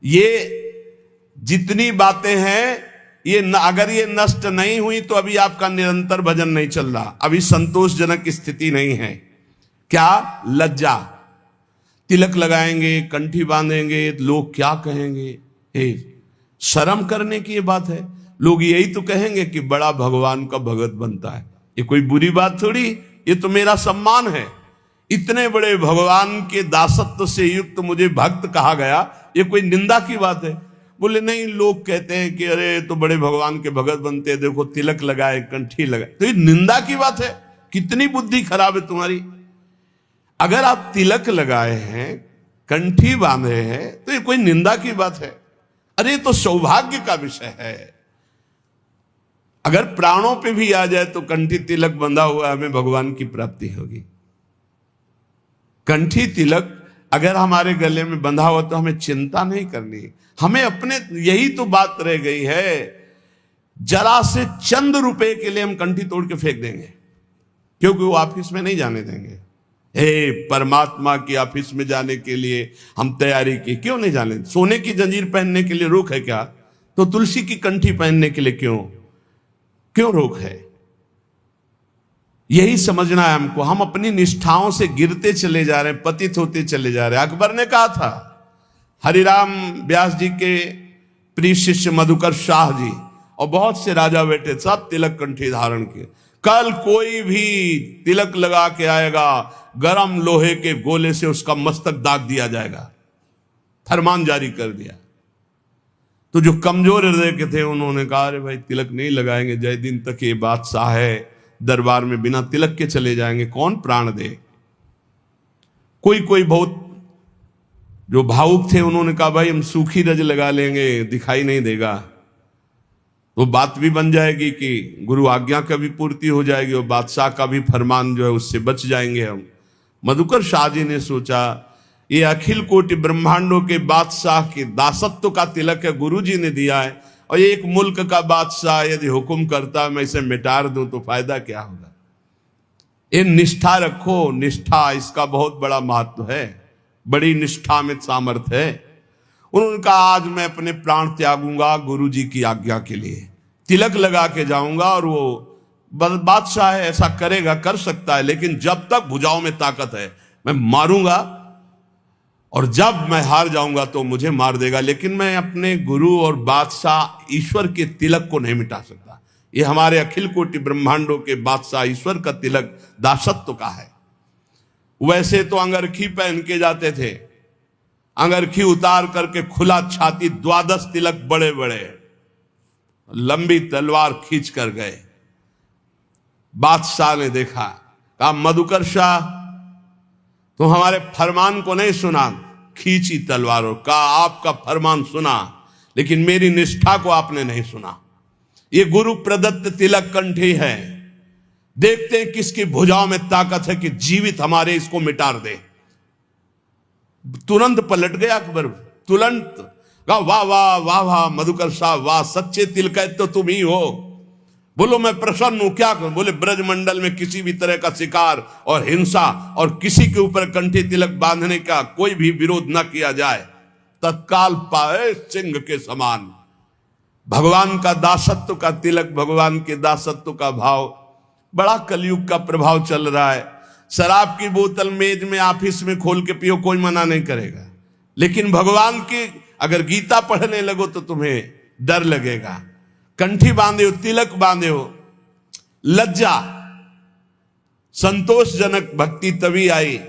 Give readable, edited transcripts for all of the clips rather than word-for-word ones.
ये जितनी बातें हैं ये अगर ये नष्ट नहीं हुई तो अभी आपका निरंतर भजन नहीं चल रहा, अभी संतोषजनक स्थिति नहीं है। क्या? लज्जा। तिलक लगाएंगे, कंठी बांधेंगे, लोग क्या कहेंगे? शर्म करने की ये बात है। लोग यही तो कहेंगे कि बड़ा भगवान का भगत बनता है। ये कोई बुरी बात थोड़ी, ये तो मेरा सम्मान है। इतने बड़े भगवान के दासत्व से युक्त मुझे भक्त कहा गया, ये कोई निंदा की बात है? बोले नहीं, लोग कहते हैं कि अरे तो बड़े भगवान के भगत बनते, देखो तिलक लगाए, कंठी लगाए, तो ये निंदा की बात है? कितनी बुद्धि खराब है तुम्हारी। अगर आप तिलक लगाए हैं, कंठी बांधे हैं, तो ये कोई निंदा की बात है? अरे तो सौभाग्य का विषय है। अगर प्राणों पे भी आ जाए तो कंठी तिलक बंधा हुआ हमें भगवान की प्राप्ति होगी। कंठी तिलक अगर हमारे गले में बंधा हुआ तो हमें चिंता नहीं करनी। हमें अपने, यही तो बात रह गई है, जरा से चंद रुपए के लिए हम कंठी तोड़ के फेंक देंगे, क्योंकि वो ऑफिस में नहीं जाने देंगे। हे परमात्मा की ऑफिस में जाने के लिए हम तैयारी की, क्यों नहीं जाने? सोने की जंजीर पहनने के लिए रोक है क्या? तो तुलसी की कंठी पहनने के लिए क्यों रोक है? यही समझना है हमको। हम अपनी निष्ठाओं से गिरते चले जा रहे हैं, पतित होते चले जा रहे हैं। अकबर ने कहा था, हरिराम व्यास जी के प्रिय शिष्य मधुकर शाह जी और बहुत से राजा बेटे सब तिलक कंठी धारण किए। कल कोई भी तिलक लगा के आएगा, गरम लोहे के गोले से उसका मस्तक दाग दिया जाएगा, फरमान जारी कर दिया। तो जो कमजोर हृदय के थे उन्होंने कहा अरे भाई तिलक नहीं लगाएंगे, जय दिन तक ये बादशाह है, दरबार में बिना तिलक के चले जाएंगे, कौन प्राण दे। कोई बहुत जो भावुक थे उन्होंने कहा भाई हम सूखी रज लगा लेंगे, दिखाई नहीं देगा, तो बात भी बन जाएगी कि गुरु आज्ञा का भी पूर्ति हो जाएगी और बादशाह का भी फरमान जो है उससे बच जाएंगे हम। मधुकर शाह जी ने सोचा ये अखिल कोटि ब्रह्मांडों के बादशाह के दासत्व का तिलक है, गुरु जी ने दिया है, और ये एक मुल्क का बादशाह यदि हुक्म करता मैं इसे मिटा दूं तो फायदा क्या होगा। ये निष्ठा रखो, निष्ठा इसका बहुत बड़ा महत्व है, बड़ी निष्ठा में सामर्थ्य है। उन्होंने कहा आज मैं अपने प्राण त्यागूंगा गुरु जी की आज्ञा के लिए, तिलक लगा के जाऊंगा, और वो बादशाह है ऐसा करेगा, कर सकता है, लेकिन जब तक भुजाओं में ताकत है मैं मारूंगा, और जब मैं हार जाऊंगा तो मुझे मार देगा, लेकिन मैं अपने गुरु और बादशाह ईश्वर के तिलक को नहीं मिटा सकता। ये हमारे अखिल कोटि ब्रह्मांडों के बादशाह ईश्वर का तिलक दासत्व का है। वैसे तो अंगरखी पहन के जाते थे, अंगरखी उतार करके खुला छाती, 12 तिलक बड़े बड़े, लंबी तलवार खींच कर गए। बादशाह ने देखा, कहा मधुकर शाह तुम हमारे फरमान को नहीं सुना, खींची तलवारों, कहा आपका फरमान सुना लेकिन मेरी निष्ठा को आपने नहीं सुना। ये गुरु प्रदत्त तिलक कंठी है, देखते हैं किसकी भुजाओं में ताकत है कि जीवित हमारे इसको मिटा दे। तुरंत पलट गया अकबर, तुरंत कहा वाह वाह वाह वाह मधुकर साहब वाह, सच्चे तिलक तो तुम ही हो। बोलो मैं प्रसन्न हूं, क्या करूं? बोले ब्रजमंडल में किसी भी तरह का शिकार और हिंसा और किसी के ऊपर कंठी तिलक बांधने का कोई भी विरोध न किया जाए, तत्काल पाए सिंह के समान। भगवान का दासत्व का तिलक, भगवान के दासत्व का भाव, बड़ा कलयुग का प्रभाव चल रहा है। शराब की बोतल मेज में ऑफिस में खोल के पियो, कोई मना नहीं करेगा, लेकिन भगवान की अगर गीता पढ़ने लगो तो तुम्हें डर लगेगा। कंठी बांधे हो, तिलक बांधे हो, लज्जा। संतोषजनक भक्ति तभी आई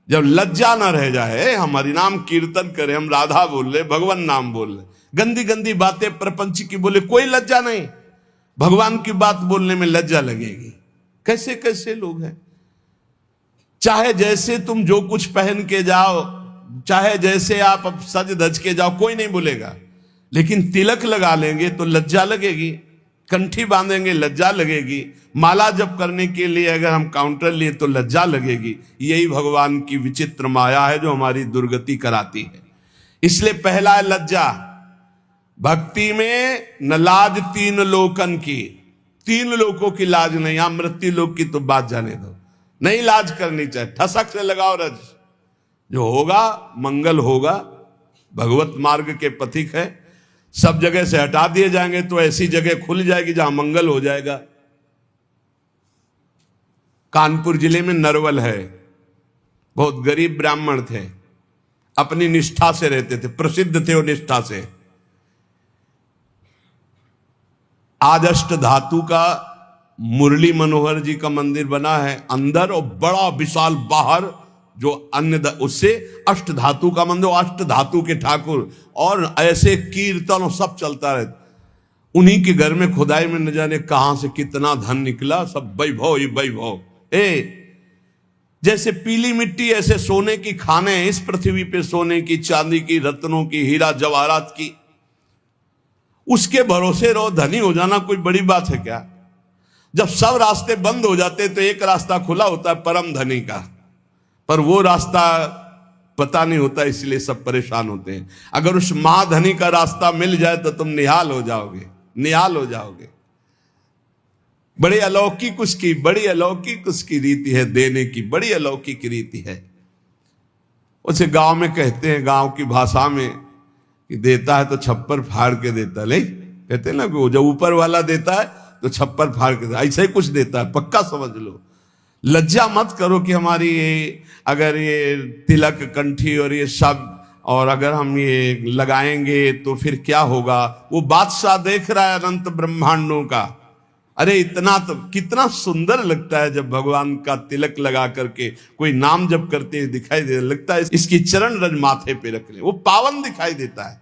जब लज्जा ना रह जाए। हम हरिनाम कीर्तन करें, हम राधा बोल रहे, भगवान नाम बोल रहे, गंदी गंदी बातें प्रपंच की बोले, कोई लज्जा नहीं। भगवान की बात बोलने में लज्जा लगेगी। कैसे कैसे लोग हैं, चाहे जैसे तुम जो कुछ पहन के जाओ, चाहे जैसे आप सज धज के जाओ, कोई नहीं बोलेगा, लेकिन तिलक लगा लेंगे तो लज्जा लगेगी, कंठी बांधेंगे लज्जा लगेगी, माला जप करने के लिए अगर हम काउंटर लिए तो लज्जा लगेगी। यही भगवान की विचित्र माया है जो हमारी दुर्गति कराती है। इसलिए पहला है लज्जा। भक्ति में न लाज तीन लोकन की, 3 लोगों की लाज नहीं, यहां मृत्यु लोक की तो बात जाने दो, नहीं लाज करनी चाहिए। ठसक से लगाओ रज, जो होगा मंगल होगा, भगवत मार्ग के पथिक है, सब जगह से हटा दिए जाएंगे तो ऐसी जगह खुल जाएगी जहां मंगल हो जाएगा। कानपुर जिले में नरवल है, बहुत गरीब ब्राह्मण थे, अपनी निष्ठा से रहते थे, प्रसिद्ध थे वो निष्ठा से। आज अष्ट धातु का मुरली मनोहर जी का मंदिर बना है अंदर, और बड़ा विशाल बाहर जो अन्य उससे अष्ट धातु का मंदिर, अष्ट धातु के ठाकुर, और ऐसे कीर्तन और सब चलता रहता। उन्हीं के घर में खुदाई में न जाने कहां से कितना धन निकला, सब वैभव ही वैभव। जैसे पीली मिट्टी ऐसे सोने की खाने हैं इस पृथ्वी पे, सोने की, चांदी की, रत्नों की, हीरा जवाहरात की। उसके भरोसे रहो, धनी हो जाना कोई बड़ी बात है क्या? जब सब रास्ते बंद हो जाते तो एक रास्ता खुला होता है परम धनी का, पर वो रास्ता पता नहीं होता, इसलिए सब परेशान होते हैं। अगर उस महाधनी का रास्ता मिल जाए तो तुम निहाल हो जाओगे, निहाल हो जाओगे। बड़ी अलौकिक उसकी, बड़ी अलौकिक उसकी रीति है देने की, बड़ी अलौकिक रीति है। उसे गांव में कहते हैं, गांव की भाषा में, कि देता है तो छप्पर फाड़ के देता है। कहते हैं ना कि जब ऊपर वाला देता है तो छप्पर फाड़ के देता है, ऐसा ही कुछ देता है, पक्का समझ लो। लज्जा मत करो कि हमारी ये अगर ये तिलक कंठी और ये सब, और अगर हम ये लगाएंगे तो फिर क्या होगा। वो बादशाह देख रहा है अनंत ब्रह्मांडों का। अरे इतना तो कितना सुंदर लगता है जब भगवान का तिलक लगा करके कोई नाम जप करते हुए दिखाई दे, लगता है इसकी चरण रज माथे पे रख ले, वो पावन दिखाई देता है।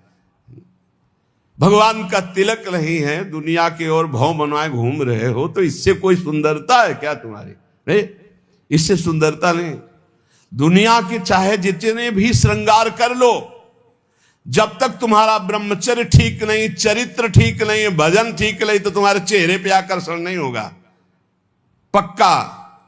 भगवान का तिलक नहीं है, दुनिया के और भव बनवाए घूम रहे हो, तो इससे कोई सुंदरता है क्या तुम्हारी? इससे सुंदरता नहीं। दुनिया के चाहे जितने भी श्रृंगार कर लो, जब तक तुम्हारा ब्रह्मचर्य ठीक नहीं, चरित्र ठीक नहीं, भजन ठीक नहीं, तो तुम्हारे चेहरे पे आकर्षण नहीं होगा, पक्का।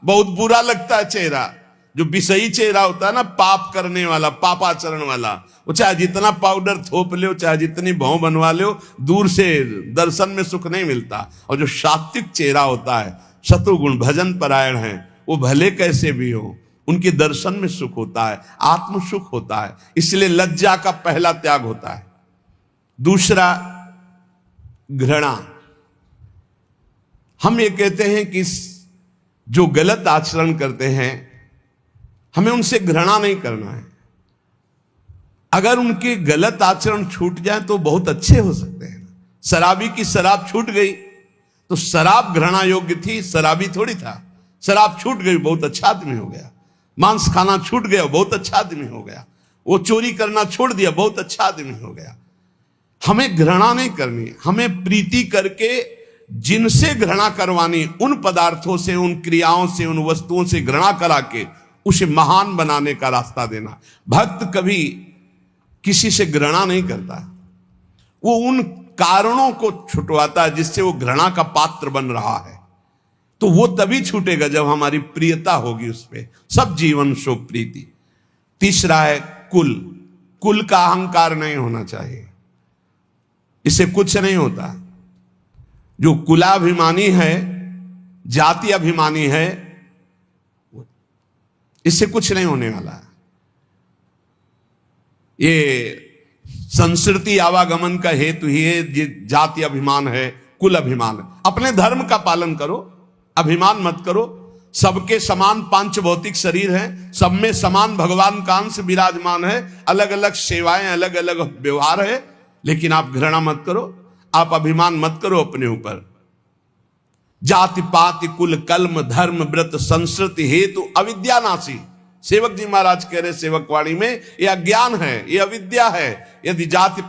बहुत बुरा लगता है चेहरा, जो विषयी चेहरा होता है ना, पाप करने वाला, पापाचरण वाला, वो चाहे जितना पाउडर थोप ले, चाहे जितनी भौं बनवा ले, दूर से दर्शन में सुख नहीं मिलता। और जो सात्विक चेहरा होता है, शत्रुगुण भजन परायण है, वो भले कैसे भी हो, उनके दर्शन में सुख होता है, आत्म सुख होता है। इसलिए लज्जा का पहला त्याग होता है। दूसरा, घृणा। हम ये कहते हैं कि जो गलत आचरण करते हैं, हमें उनसे घृणा नहीं करना है। अगर उनके गलत आचरण छूट जाए तो बहुत अच्छे हो सकते हैं। शराबी की शराब छूट गई तो शराब घृणा योग्य थी, शराबी थोड़ी था। शराब छूट गई, बहुत अच्छा आदमी हो गया। मांस खाना छूट गया, बहुत अच्छा आदमी हो गया। वो चोरी करना छोड़ दिया, बहुत अच्छा आदमी हो गया। हमें घृणा नहीं करनी, हमें प्रीति करके जिनसे घृणा करवानी, उन पदार्थों से, उन क्रियाओं से, उन वस्तुओं से घृणा करा के उसे महान बनाने का रास्ता देना। भक्त कभी किसी से घृणा नहीं करता, वो उन कारणों को छुटवाता है जिससे वो घृणा का पात्र बन रहा है। तो वो तभी छूटेगा जब हमारी प्रियता होगी उस पर। सब जीवन शोक प्रीति। तीसरा है कुल। कुल का अहंकार नहीं होना चाहिए, इससे कुछ नहीं होता। जो कुलाभिमानी है, जाति अभिमानी है, इससे कुछ नहीं होने वाला है। ये संस्कृति आवागमन का हेतु ही है, जाति अभिमान है, कुल अभिमान है। अपने धर्म का पालन करो, अभिमान मत करो। सबके समान पांच भौतिक शरीर हैं, सब में समान भगवान का अंश विराजमान है, अलग अलग सेवाएं, अलग अलग व्यवहार है, लेकिन आप घृणा मत करो, आप अभिमान मत करो अपने ऊपर। जाति पाति कुल कल्म धर्म व्रत संस्कृति हेतु अविद्यानाशी। सेवक जी महाराज कह रहे सेवक वाणी में, यह अज्ञान है, यह अविद्या है। यदि जाति